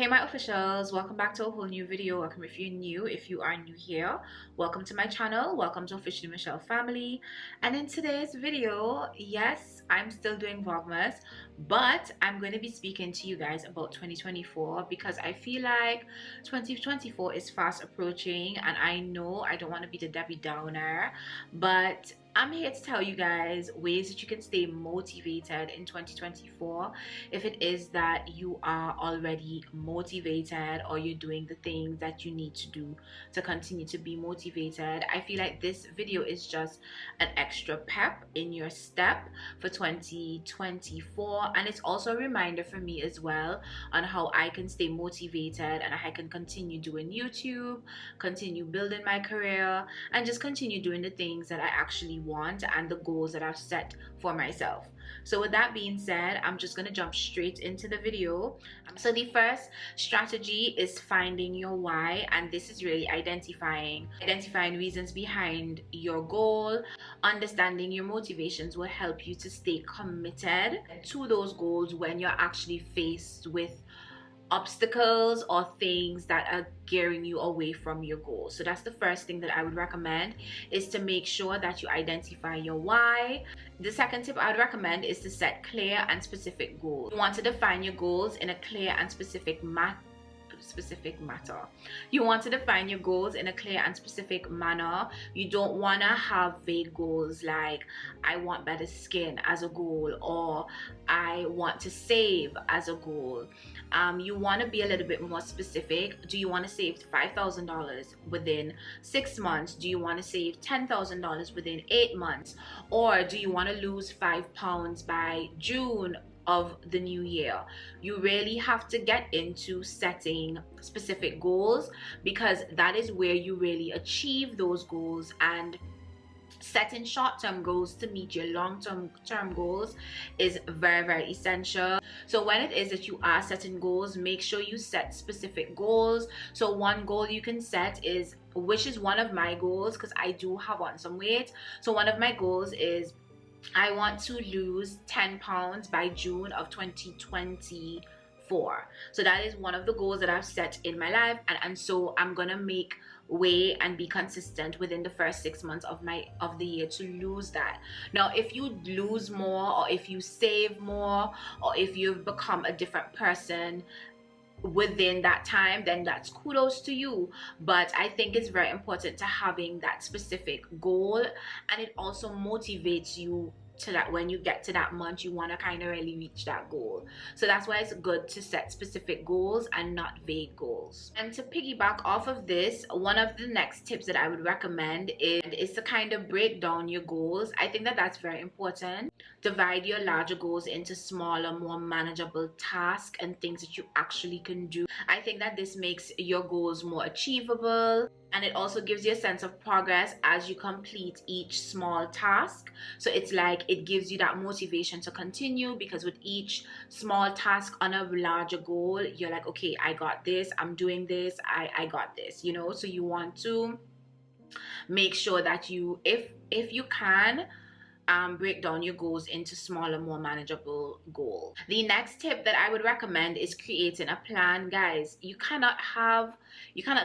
Hey my officials, welcome back to a whole new video. Welcome if you're new. If you are new here, welcome to my channel. Welcome to Officially Michele Family. And in today's video, yes, I'm still doing Vlogmas, but I'm going to be speaking to you guys about 2024 because I feel like 2024 is fast approaching, and I know I don't want to be the Debbie Downer, but I'm here to tell you guys ways that you can stay motivated in 2024 if it is that you are already motivated or you're doing the things that you need to do to continue to be motivated. I feel like this video is just an extra pep in your step for 2024, and it's also a reminder for me as well on how I can stay motivated and I can continue doing YouTube, continue building my career, and just continue doing the things that I actually want and the goals that I've set for myself. So with that being said, I'm just going to jump straight into the video. So the first strategy is finding your why, and this is really identifying reasons behind your goal. Understanding your motivations will help you to stay committed to those goals when you're actually faced with obstacles or things that are gearing you away from your goal. So that's the first thing that I would recommend, is to make sure that you identify your why. The second tip I would recommend is to set clear and specific goals. You want to define your goals in a clear and specific manner. You want to define your goals in a clear and specific manner. You don't want to have vague goals like I want better skin as a goal, or I want to save as a goal. You want to be a little bit more specific. Do you want to save $5,000 within 6 months? Do you want to save $10,000 within 8 months? Or do you want to lose 5 pounds by June of the new year? You really have to get into setting specific goals, because that is where you really achieve those goals. And setting short-term goals to meet your long-term goals is very essential. So when it is that you are setting goals, make sure you set specific goals. So one goal you can set is, which is one of my goals because I do have on some weight. So one of my goals is I want to lose 10 pounds by June of 2024. So that is one of the goals that I've set in my life, and so I'm gonna make way and be consistent within the first 6 months of the year to lose that. Now if you lose more, or if you save more, or if you've become a different person within that time, then that's kudos to you. But I think it's very important to having that specific goal, and it also motivates you to that when you get to that month you want to kind of really reach that goal. So that's why it's good to set specific goals and not vague goals. And to piggyback off of this, one of the next tips that I would recommend is to kind of break down your goals. I think that that's very important. Divide your larger goals into smaller, more manageable tasks and things that you actually can do. I think that this makes your goals more achievable, and it also gives you a sense of progress as you complete each small task. So it's like it gives you that motivation to continue, because with each small task on a larger goal, you're like, okay, I got this, I'm doing this, I got this, you know. So you want to make sure that you, if you can, break down your goals into smaller, more manageable goals. The next tip that I would recommend is creating a plan. Guys, you cannot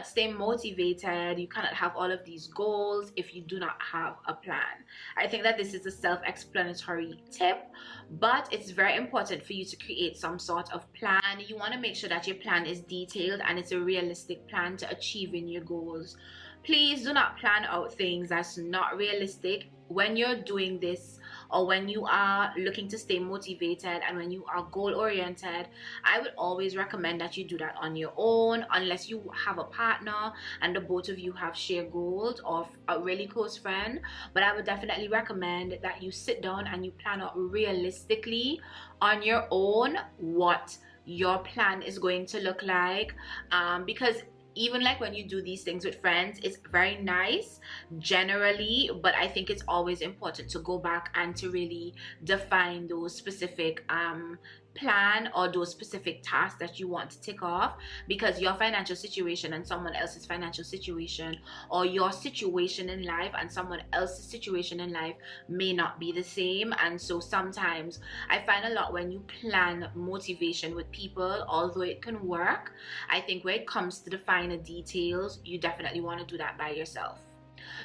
stay motivated, you cannot have all of these goals if you do not have a plan. I think that this is a self-explanatory tip, but it's very important for you to create some sort of plan. You want to make sure that your plan is detailed and it's a realistic plan to achieving your goals. Please do not plan out things that's not realistic. When you're doing this, or when you are looking to stay motivated and when you are goal oriented, I would always recommend that you do that on your own, unless you have a partner and the both of you have shared goals, or a really close friend. But I would definitely recommend that you sit down and you plan out realistically on your own what your plan is going to look like, because even like when you do these things with friends, it's very nice generally, but I think it's always important to go back and to really define those specific plan or those specific tasks that you want to tick off, because your financial situation and someone else's financial situation, or your situation in life and someone else's situation in life, may not be the same. And so sometimes I find a lot when you plan motivation with people, although it can work, I think when it comes to the finer details, you definitely want to do that by yourself.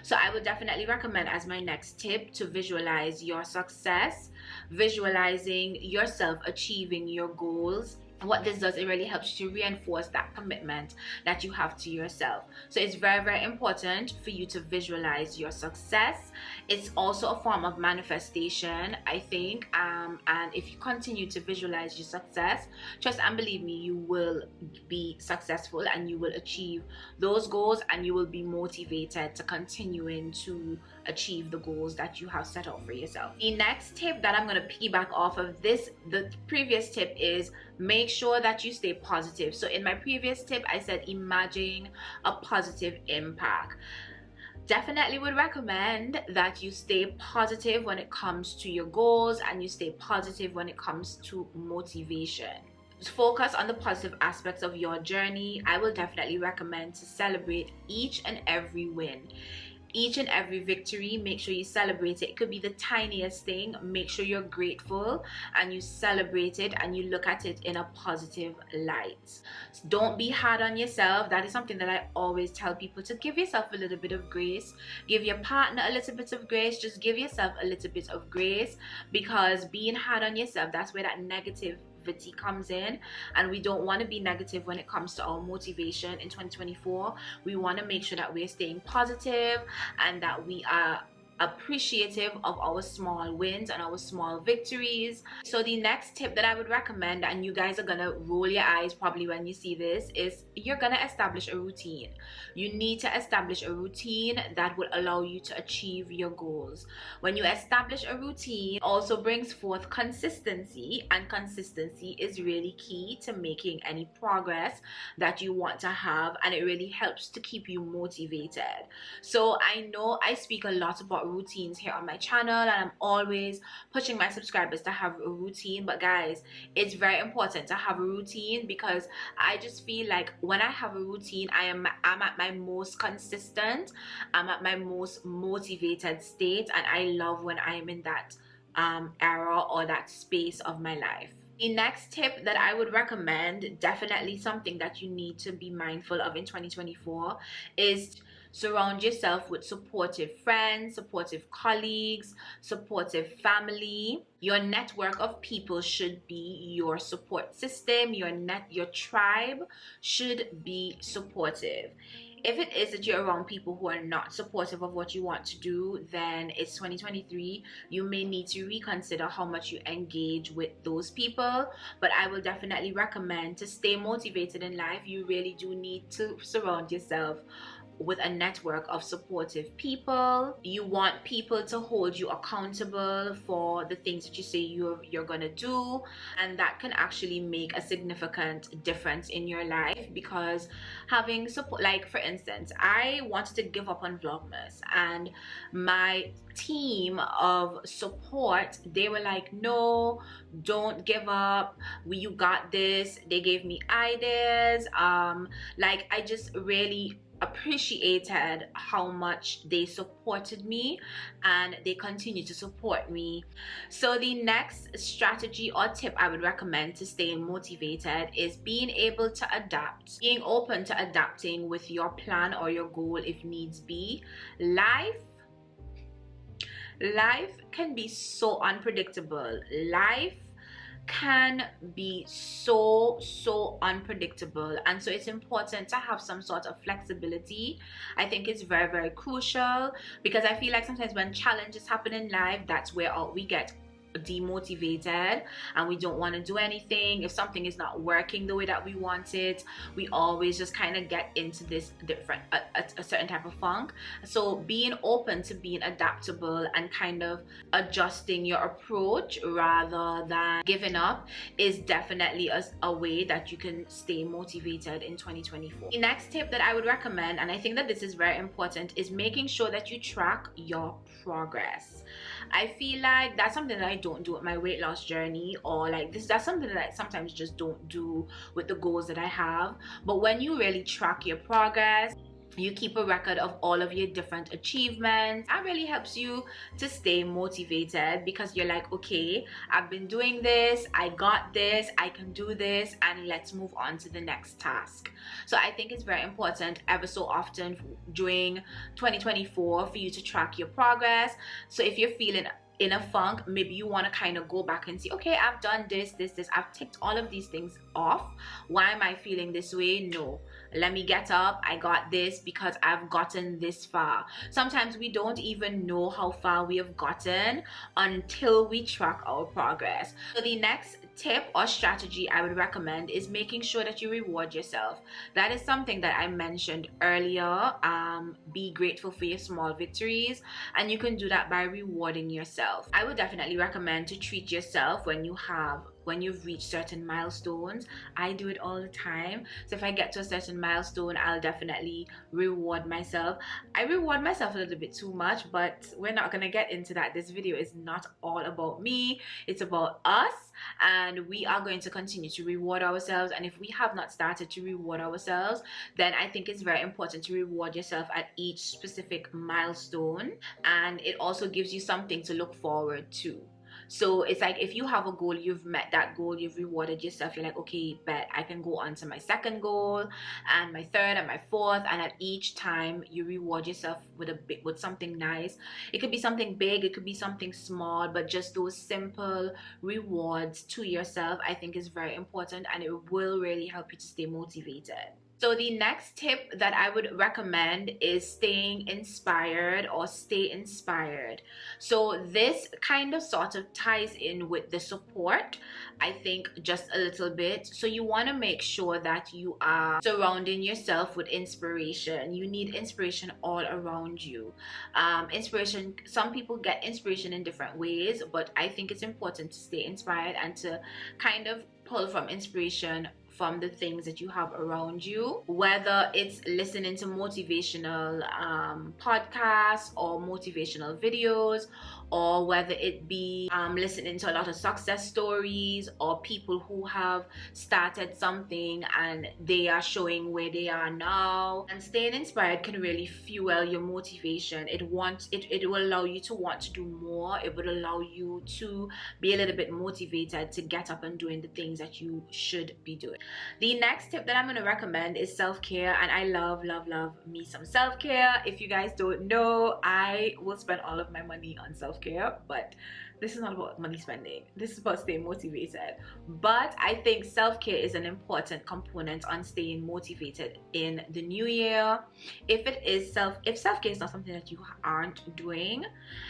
So I would definitely recommend as my next tip to visualize your success, visualizing yourself achieving your goals. What this does, it really helps you to reinforce that commitment that you have to yourself. So it's very, very important for you to visualize your success. It's also a form of manifestation, I think, and if you continue to visualize your success, trust and believe me, you will be successful and you will achieve those goals, and you will be motivated to continuing to achieve the goals that you have set out for yourself. The next tip that I'm going to piggyback off of this, the previous tip, is make sure that you stay positive. So in my previous tip, I said imagine a positive impact. Definitely would recommend that you stay positive when it comes to your goals, and you stay positive when it comes to motivation. Focus on the positive aspects of your journey. I will definitely recommend to celebrate each and every win, each and every victory. Make sure you celebrate it. It could be the tiniest thing. Make sure you're grateful and you celebrate it and you look at it in a positive light. Don't be hard on yourself. That is something that I always tell people, to give yourself a little bit of grace. Give your partner a little bit of grace. Just give yourself a little bit of grace, because being hard on yourself, that's where that negativity comes in, and we don't want to be negative when it comes to our motivation in 2024. We want to make sure that we're staying positive and that we are appreciative of our small wins and our small victories. So the next tip that I would recommend, and you guys are gonna roll your eyes probably when you see this, is you're gonna establish a routine. You need to establish a routine that will allow you to achieve your goals. When you establish a routine, it also brings forth consistency, and consistency is really key to making any progress that you want to have, and it really helps to keep you motivated. So I know I speak a lot about routines here on my channel, and I'm always pushing my subscribers to have a routine, but guys, it's very important to have a routine, because I just feel like when I have a routine, I'm at my most consistent, I'm at my most motivated state, and I love when I'm in that era or that space of my life. The next tip that I would recommend, definitely something that you need to be mindful of in 2024, is surround yourself with supportive friends, supportive colleagues, supportive family. Your network of people should be your support system. Your tribe should be supportive. If it is that you're around people who are not supportive of what you want to do, then it's 2023. You may need to reconsider how much you engage with those people. But I will definitely recommend, to stay motivated in life, you really do need to surround yourself with a network of supportive people. You want people to hold you accountable for the things that you say you're gonna do, and that can actually make a significant difference in your life, because having support, like for instance, I wanted to give up on Vlogmas, and my team of support, they were like, no, don't give up, you got this. They gave me ideas. Like, I just really appreciated how much they supported me, and they continue to support me. So the next strategy or tip I would recommend to stay motivated is being able to adapt, being open to adapting with your plan or your goal if needs be. Life can be so unpredictable. Life can be so unpredictable, and so it's important to have some sort of flexibility. I think it's very, very crucial, because I feel like sometimes when challenges happen in life, that's where we get demotivated and we don't want to do anything. If something is not working the way that we want it, we always just kind of get into this different a certain type of funk. So being open to being adaptable and kind of adjusting your approach rather than giving up is definitely a way that you can stay motivated in 2024. The next tip that I would recommend, and I think that this is very important, is making sure that you track your progress. I feel like that's something that I don't do with my weight loss journey, or like this, that's something that I sometimes just don't do with the goals that I have. But when you really track your progress, you keep a record of all of your different achievements, that really helps you to stay motivated, because you're like, okay, I've been doing this, I got this, I can do this, and let's move on to the next task. So I think it's very important ever so often during 2024 for you to track your progress. So if you're feeling in a funk, maybe you want to kind of go back and see, okay, I've done this, I've ticked all of these things off. Why am I feeling this way? No, let me get up. I got this because I've gotten this far. Sometimes we don't even know how far we have gotten until we track our progress. So the next tip or strategy I would recommend is making sure that you reward yourself. That is something that I mentioned earlier. Be grateful for your small victories, and you can do that by rewarding yourself. I would definitely recommend to treat yourself when you've reached certain milestones. I do it all the time. So if I get to a certain milestone, I'll definitely reward myself. I reward myself a little bit too much, but we're not gonna get into that. This video is not all about me, it's about us, and we are going to continue to reward ourselves. And if we have not started to reward ourselves, then I think it's very important to reward yourself at each specific milestone, and it also gives you something to look forward to. So it's like, if you have a goal, you've met that goal, you've rewarded yourself, you're like, okay, bet I can go on to my second goal and my third and my fourth. And at each time you reward yourself with something nice. It could be something big, it could be something small, but just those simple rewards to yourself, I think, is very important, and it will really help you to stay motivated. So the next tip that I would recommend is staying inspired, or stay inspired. So this kind of sort of ties in with the support, I think, just a little bit. So you want to make sure that you are surrounding yourself with inspiration. You need inspiration all around you. Inspiration, some people get inspiration in different ways, but I think it's important to stay inspired and to kind of pull from inspiration from the things that you have around you, whether it's listening to motivational podcasts or motivational videos, or whether it be listening to a lot of success stories, or people who have started something and they are showing where they are now. And staying inspired can really fuel your motivation. It will allow you to want to do more. It would allow you to be a little bit motivated to get up and doing the things that you should be doing. The next tip that I'm going to recommend is self-care, and I love me some self-care. If you guys don't know, I will spend all of my money on self-care, but this is not about money spending. This is about staying motivated. But I think self-care is an important component on staying motivated in the new year. If self-care is not something that you aren't doing,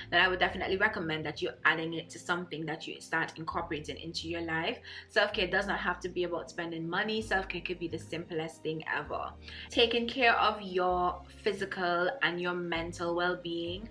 then I would definitely recommend that you're adding it to something that you start incorporating into your life. Self-care does not have to be about spending money. Self-care could be the simplest thing ever. Taking care of your physical and your mental well-being,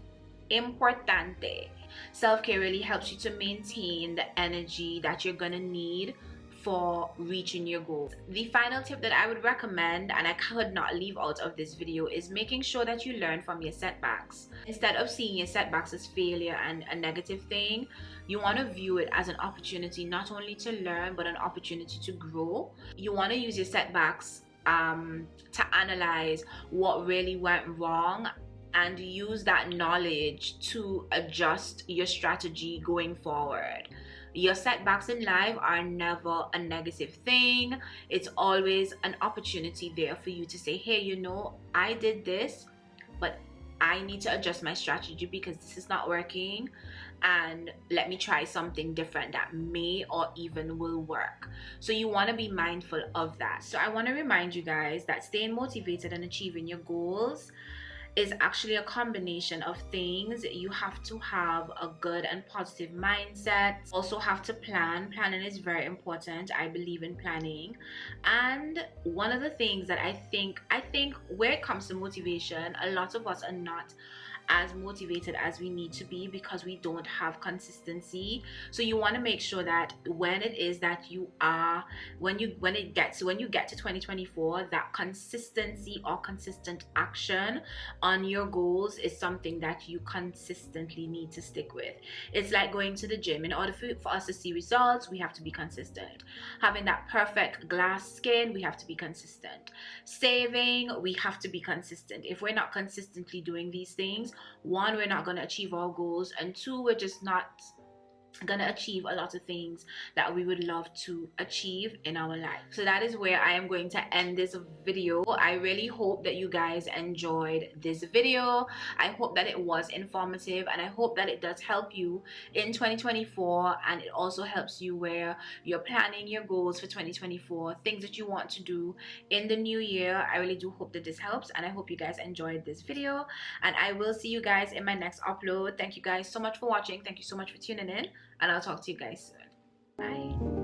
importante. Self-care really helps you to maintain the energy that you're gonna need for reaching your goals. The final tip that I would recommend, and I could not leave out of this video, is making sure that you learn from your setbacks. Instead of seeing your setbacks as failure and a negative thing, you want to view it as an opportunity, not only to learn, but an opportunity to grow. You want to use your setbacks to analyze what really went wrong, and use that knowledge to adjust your strategy going forward. Your setbacks in life are never a negative thing. It's always an opportunity there for you to say, hey, you know, I did this, but I need to adjust my strategy because this is not working, and let me try something different that may or even will work. So you want to be mindful of that. So I want to remind you guys that staying motivated and achieving your goals is actually a combination of things. You have to have a good and positive mindset. Also have to plan. Planning is very important. I believe in planning. And one of the things that I think where it comes to motivation, a lot of us are not as motivated as we need to be because we don't have consistency. So you want to make sure that when it is that you are, when you get to 2024, that consistency or consistent action on your goals is something that you consistently need to stick with. It's like going to the gym. In order for us to see results, we have to be consistent. Having that perfect glass skin, we have to be consistent. Saving, we have to be consistent. If we're not consistently doing these things, one, we're not going to achieve our goals, and two, we're just not gonna achieve a lot of things that we would love to achieve in our life. So that is where I am going to end this video. I really hope that you guys enjoyed this video. I hope that it was informative, and I hope that it does help you in 2024, and it also helps you where you're planning your goals for 2024, things that you want to do in the new year. I really do hope that this helps, and I hope you guys enjoyed this video, and I will see you guys in my next upload. Thank you guys so much for watching. Thank you so much for tuning in, and I'll talk to you guys soon. Bye.